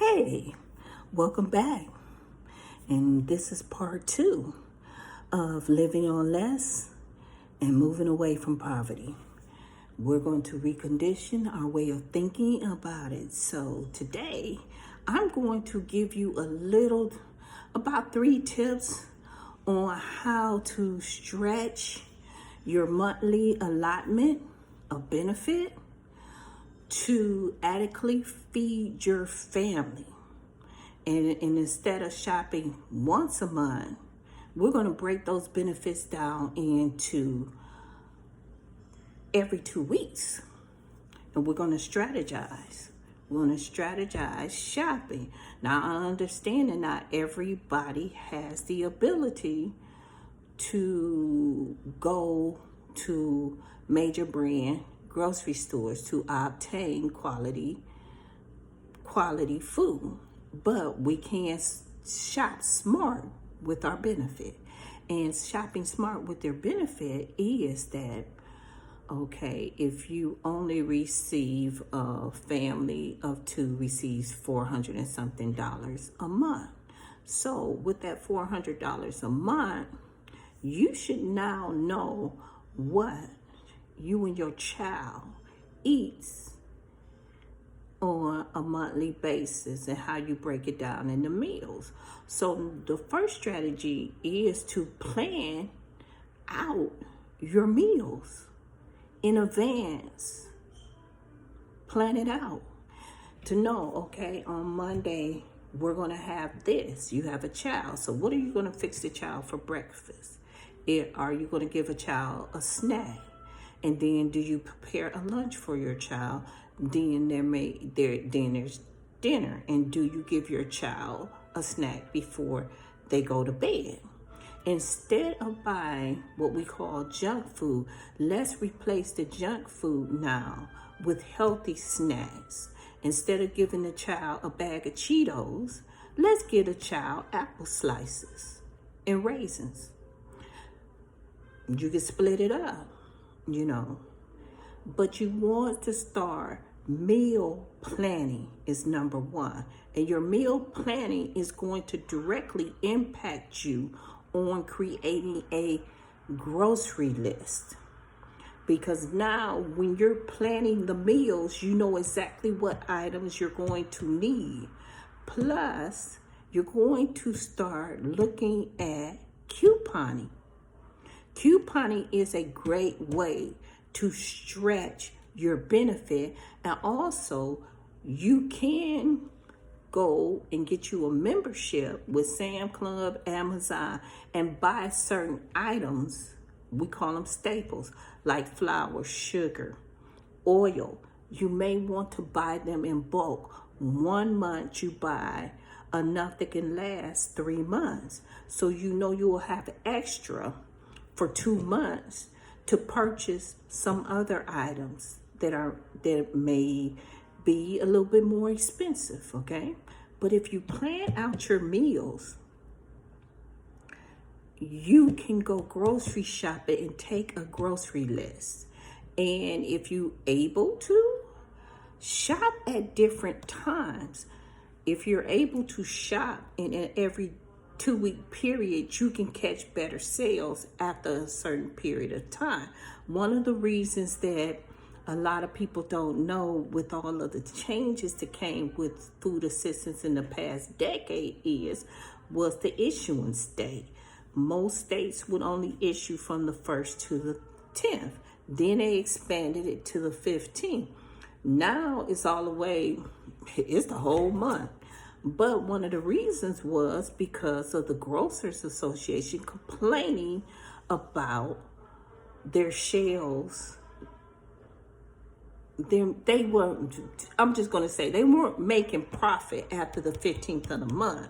Hey, welcome back. And this is part 2 of living on less and moving away from poverty. We're going to recondition our way of thinking about it. So today, I'm going to give you about 3 tips on how to stretch your monthly allotment of benefit to adequately feed your family. And instead of shopping once a month, we're going to break those benefits down into every 2 weeks. And we're going to strategize. We're going to strategize shopping. Now, I understand that not everybody has the ability to go to major brand grocery stores to obtain quality food, but we can shop smart with our benefit. And shopping smart with your benefit is that, okay, if you only receive a family of 2 receives $400 and something a month. So with that $400 a month, you should now know what you and your child eats on a monthly basis and how you break it down into meals. So the first strategy is to plan out your meals in advance. Plan it out to know, okay, on Monday we're going to have this. You have a child, so what are you going to fix the child for breakfast? Are you going to give a child a snack? And then do you prepare a lunch for your child? Then there's dinner. And do you give your child a snack before they go to bed? Instead of buying what we call junk food, let's replace the junk food now with healthy snacks. Instead of giving the child a bag of Cheetos, let's give a child apple slices and raisins. You can split it up, but you want to start meal planning is number 1. And your meal planning is going to directly impact you on creating a grocery list. Because now when you're planning the meals, you know exactly what items you're going to need. Plus, you're going to start looking at couponing. Couponing is a great way to stretch your benefit, and also you can go and get you a membership with Sam Club, Amazon, and buy certain items. We call them staples, like flour, sugar, oil. You may want to buy them in bulk. 1 month you buy enough that can last 3 months. So you will have extra for 2 months to purchase some other items that may be a little bit more expensive, okay? But if you plan out your meals, you can go grocery shopping and take a grocery list. And if you're able to, shop at different times. If you're able to shop in every 2-week period, you can catch better sales after a certain period of time. One of the reasons that a lot of people don't know, with all of the changes that came with food assistance in the past decade, was the issuance date. Most states would only issue from the 1st to the 10th. Then they expanded it to the 15th. Now it's all the way, it's the whole month. But one of the reasons was because of the Grocers Association complaining about their shelves. They weren't, I'm just going to say, they weren't making profit after the 15th of the month.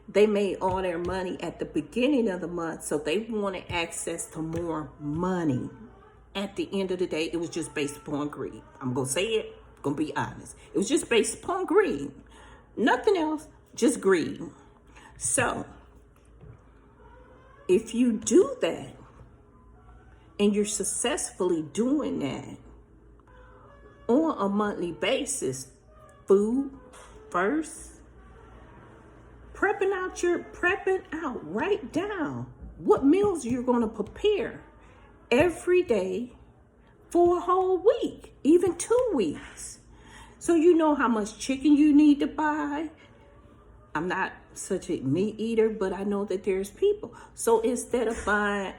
They made all their money at the beginning of the month, so they wanted access to more money. At the end of the day, it was just based upon greed. I'm going to say it, I'm going to be honest. It was just based upon greed. Nothing else, just greed. So, if you do that, and you're successfully doing that on a monthly basis, food first. Prepping out, write down what meals you're going to prepare every day for a whole week, even 2 weeks. So you know how much chicken you need to buy. I'm not such a meat eater, but I know that there's people. So instead of buying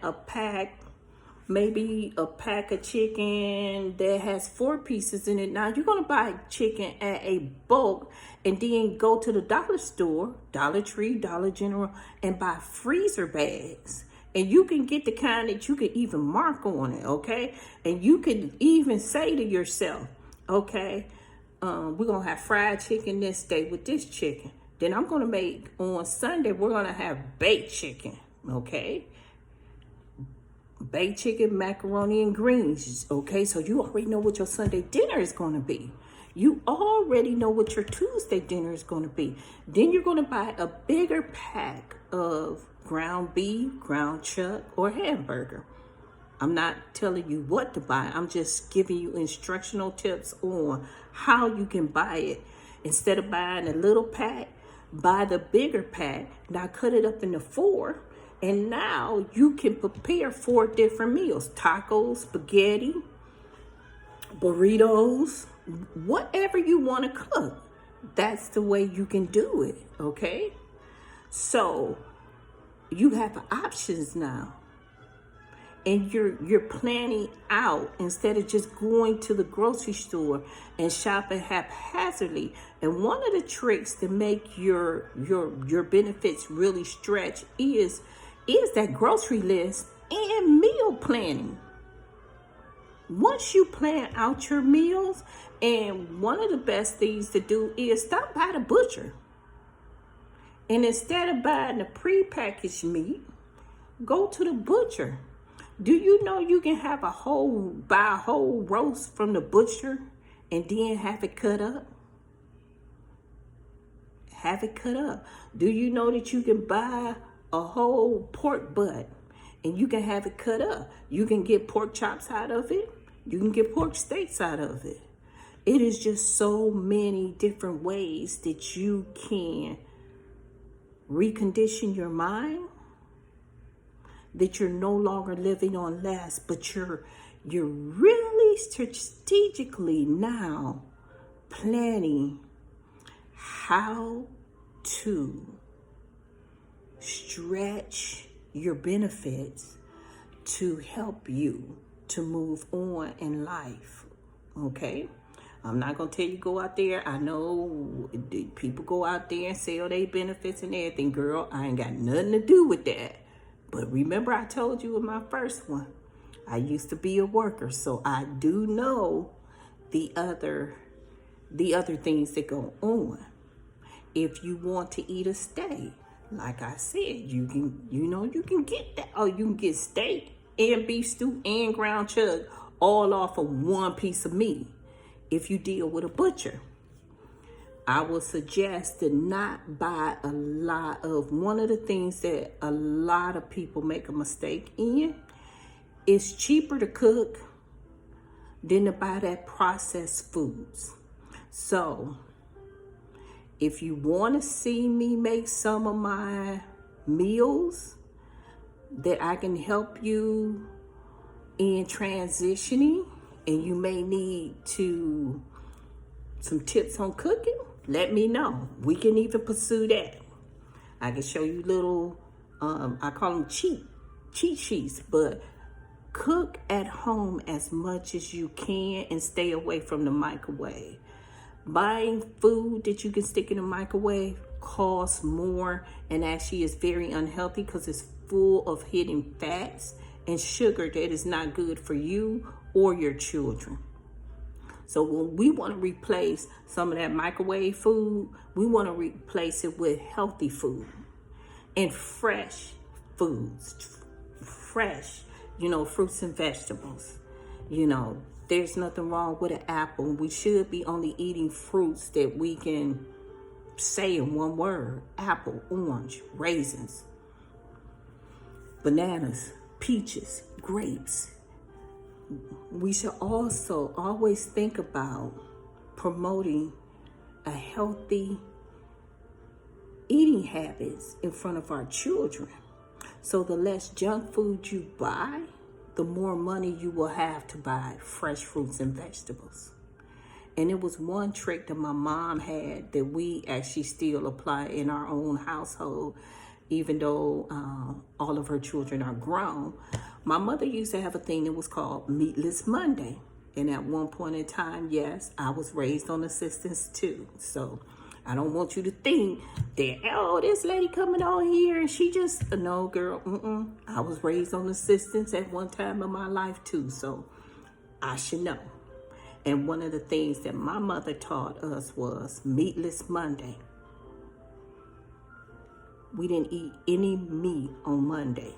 maybe a pack of chicken that has 4 pieces in it, now you're going to buy chicken at a bulk and then go to the dollar store, Dollar Tree, Dollar General, and buy freezer bags. And you can get the kind that you can even mark on it, okay? And you can even say to yourself, okay, we're going to have fried chicken this day with this chicken. Then I'm going to make, on Sunday, we're going to have baked chicken, okay? Baked chicken, macaroni, and greens, okay? So you already know what your Sunday dinner is going to be. You already know what your Tuesday dinner is going to be. Then you're going to buy a bigger pack of ground beef, ground chuck, or hamburger. I'm not telling you what to buy. I'm just giving you instructional tips on how you can buy it. Instead of buying a little pack, buy the bigger pack. Now cut it up into 4. And now you can prepare 4 different meals. Tacos, spaghetti, burritos, whatever you want to cook. That's the way you can do it, okay? So you have options now. And you're planning out instead of just going to the grocery store and shopping haphazardly. And one of the tricks to make your benefits really stretch is that grocery list and meal planning. Once you plan out your meals, and one of the best things to do is stop by the butcher. And instead of buying the prepackaged meat, go to the butcher. Do you know you can buy a whole roast from the butcher and then have it cut up? Have it cut up. Do you know that you can buy a whole pork butt and you can have it cut up? You can get pork chops out of it. You can get pork steaks out of it. It is just so many different ways that you can recondition your mind, that you're no longer living on less, but you're really strategically now planning how to stretch your benefits to help you to move on in life, okay? I'm not going to tell you go out there. I know people go out there and sell their benefits and everything. Girl, I ain't got nothing to do with that. But remember I told you in my first one, I used to be a worker, so I do know the other things that go on. If you want to eat a steak, like I said, you can get that. Oh, you can get steak and beef stew and ground chuck all off of one piece of meat. If you deal with a butcher, I will suggest to not buy a lot of, one of the things that a lot of people make a mistake in, it's cheaper to cook than to buy that processed foods. So if you want to see me make some of my meals that I can help you in transitioning, and you may need some tips on cooking, let me know. We can even pursue that. I can show you little, I call them cheat sheets, but cook at home as much as you can and stay away from the microwave. Buying food that you can stick in the microwave costs more and actually is very unhealthy because it's full of hidden fats and sugar that is not good for you or your children. So when we want to replace some of that microwave food, we want to replace it with healthy food and fresh foods, fresh, fruits and vegetables. There's nothing wrong with an apple. We should be only eating fruits that we can say in one word: apple, orange, raisins, bananas, peaches, grapes. We should also always think about promoting a healthy eating habits in front of our children. So the less junk food you buy, the more money you will have to buy fresh fruits and vegetables. And it was one trick that my mom had that we actually still apply in our own household, even though all of her children are grown. My mother used to have a thing that was called Meatless Monday. And at one point in time, yes, I was raised on assistance too. So I don't want you to think that, oh, this lady coming on here and she just, no, girl, I was raised on assistance at one time in my life too. So I should know. And one of the things that my mother taught us was Meatless Monday. We didn't eat any meat on Monday.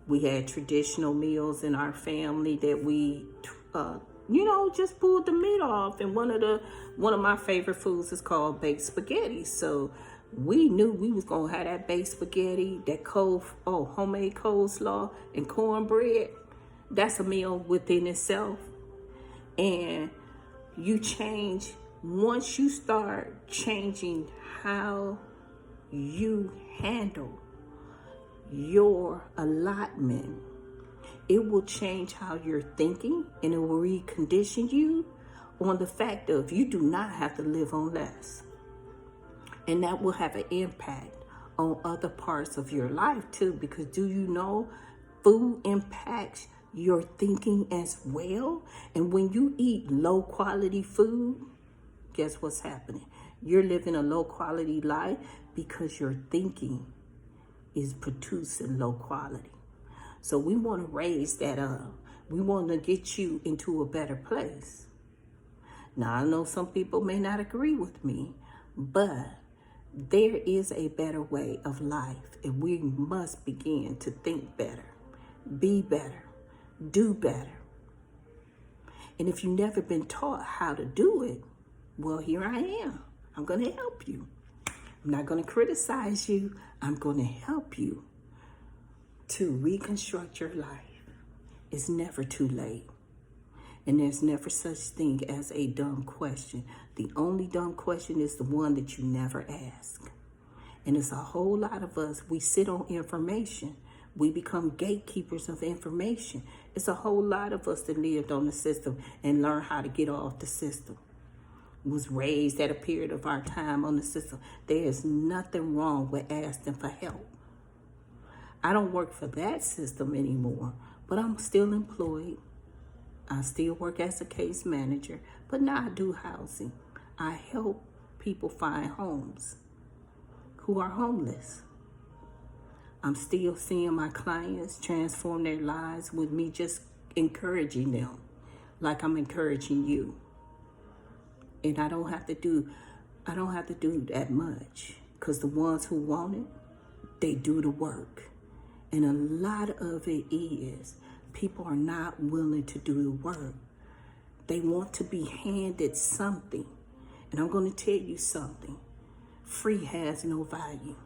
We had traditional meals in our family that we, just pulled the meat off. And one of my favorite foods is called baked spaghetti. So we knew we was gonna have that baked spaghetti, that homemade coleslaw and cornbread. That's a meal within itself. And you change, once you start changing how you handle your allotment, it will change how you're thinking, and it will recondition you on the fact of you do not have to live on less. And that will have an impact on other parts of your life too, because do you know food impacts your thinking as well? And when you eat low quality food, guess what's happening? You're living a low quality life because your thinking is producing low quality. So we want to raise that up. We want to get you into a better place. Now, I know some people may not agree with me, but there is a better way of life, and we must begin to think better, be better, do better. And if you've never been taught how to do it, well, here I am. I'm going to help you. I'm not going to criticize you. I'm going to help you to reconstruct your life. It's never too late. And there's never such thing as a dumb question. The only dumb question is the one that you never ask. And it's a whole lot of us, we sit on information. We become gatekeepers of information. It's a whole lot of us that lived on the system and learned how to get off the system. Was raised at a period of our time on the system. There is nothing wrong with asking for help. I don't work for that system anymore, but I'm still employed. I still work as a case manager, but now I do housing. I help people find homes who are homeless. I'm still seeing my clients transform their lives with me just encouraging them like I'm encouraging you. And I don't have to do that much, because the ones who want it, they do the work. And a lot of it is people are not willing to do the work. They want to be handed something. And I'm going to tell you something. Free has no value.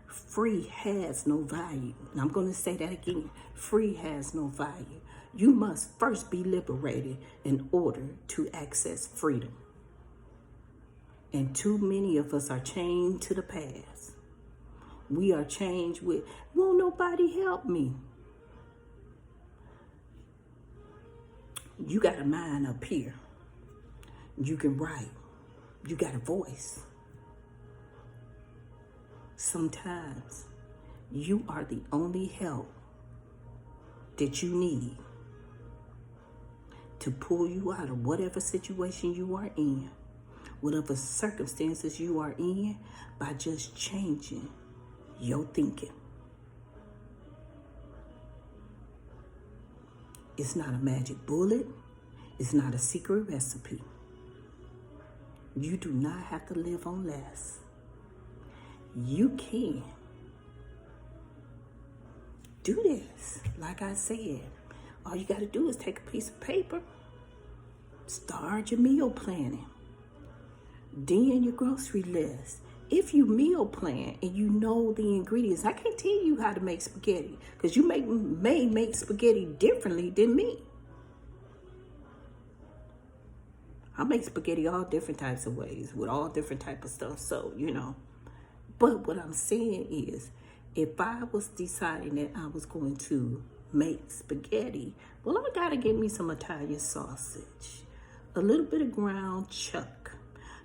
Free has no value. And I'm going to say that again. Free has no value. You must first be liberated in order to access freedom. And too many of us are chained to the past. We are chained with, won't nobody help me? You got a mind up here. You can write. You got a voice. Sometimes you are the only help that you need to pull you out of whatever situation you are in, whatever circumstances you are in, by just changing your thinking. It's not a magic bullet. It's not a secret recipe. You do not have to live on less. You can do this. Like I said, all you got to do is take a piece of paper, start your meal planning, then your grocery list. If you meal plan and you know the ingredients, I can't tell you how to make spaghetti, because you may make spaghetti differently than me. I make spaghetti all different types of ways with all different type of stuff. So, you know, but what I'm saying is, if I was deciding that I was going to make spaghetti, well, I gotta get me some Italian sausage, a little bit of ground chuck.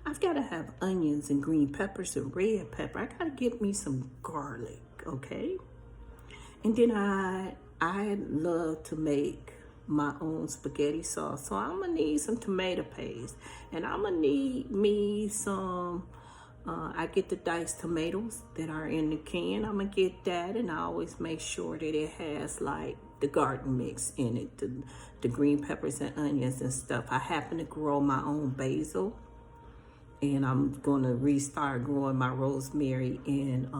I've got to have onions and green peppers and red pepper. I gotta get me some garlic, okay? And then I love to make my own spaghetti sauce. So I'm gonna need some tomato paste, and I'm gonna need me some, I get the diced tomatoes that are in the can. I'm gonna get that, and I always make sure that it has like the garden mix in it, the green peppers and onions and stuff. I happen to grow my own basil, and I'm gonna restart growing my rosemary and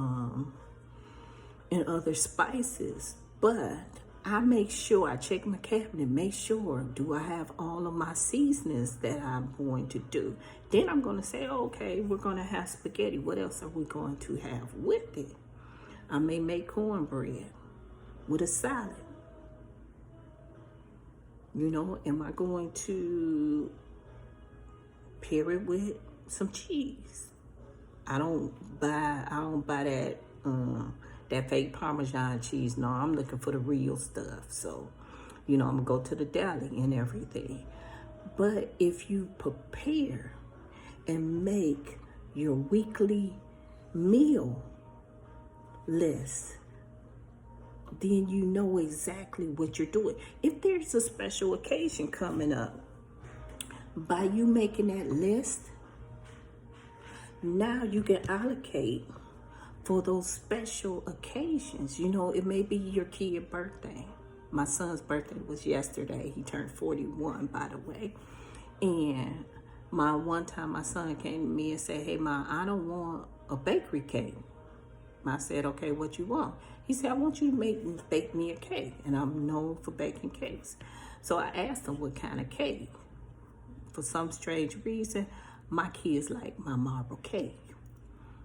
other spices. But I make sure I check my cabinet, make sure, do I have all of my seasonings that I'm going to do? Then I'm gonna say, okay, we're gonna have spaghetti. What else are we going to have with it? I may make cornbread with a salad. You know, am I going to pair it with some cheese? I don't buy that fake Parmesan cheese. No, I'm looking for the real stuff. So, you know, I'm gonna go to the deli and everything. But if you prepare and make your weekly meal list, then you know exactly what you're doing. If there's a special occasion coming up, by you making that list, now you can allocate for those special occasions. You know, it may be your kid's birthday. My son's birthday was yesterday. He turned 41, by the way. And one time my son came to me and said, hey, Ma, I don't want a bakery cake. I said, okay, what you want? He said, I want you to bake me a cake. And I'm known for baking cakes. So I asked him what kind of cake. For some strange reason, my kids like my marble cake.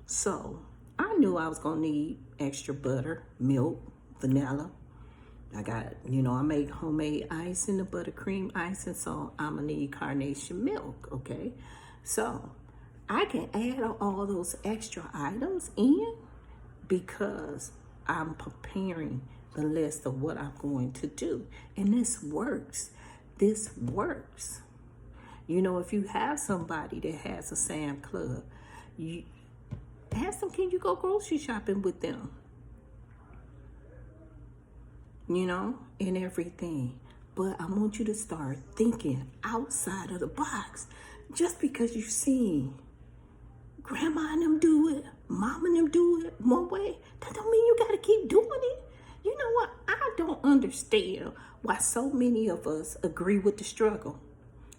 So I knew I was gonna need extra butter, milk, vanilla. I got, you know, I make homemade icing, the buttercream icing, so I'm gonna need carnation milk, okay? So I can add all those extra items in because I'm preparing the list of what I'm going to do. And this works. This works. You know, if you have somebody that has a Sam Club, you ask them, can you go grocery shopping with them? You know, and everything. But I want you to start thinking outside of the box. Just because you've seen grandma and them do it, mama and them do it one way, that don't mean you got to keep doing it. You know what? I don't understand why so many of us agree with the struggle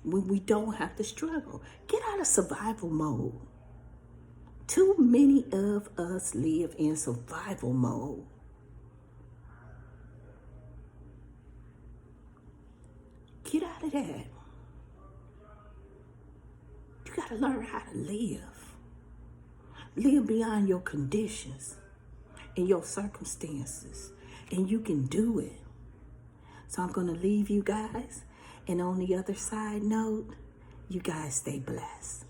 when we don't have to struggle. Get out of survival mode. Too many of us live in survival mode. Get out of that. You got to learn how to live. Live beyond your conditions and your circumstances. And you can do it. So I'm going to leave you guys. And on the other side note, you guys stay blessed.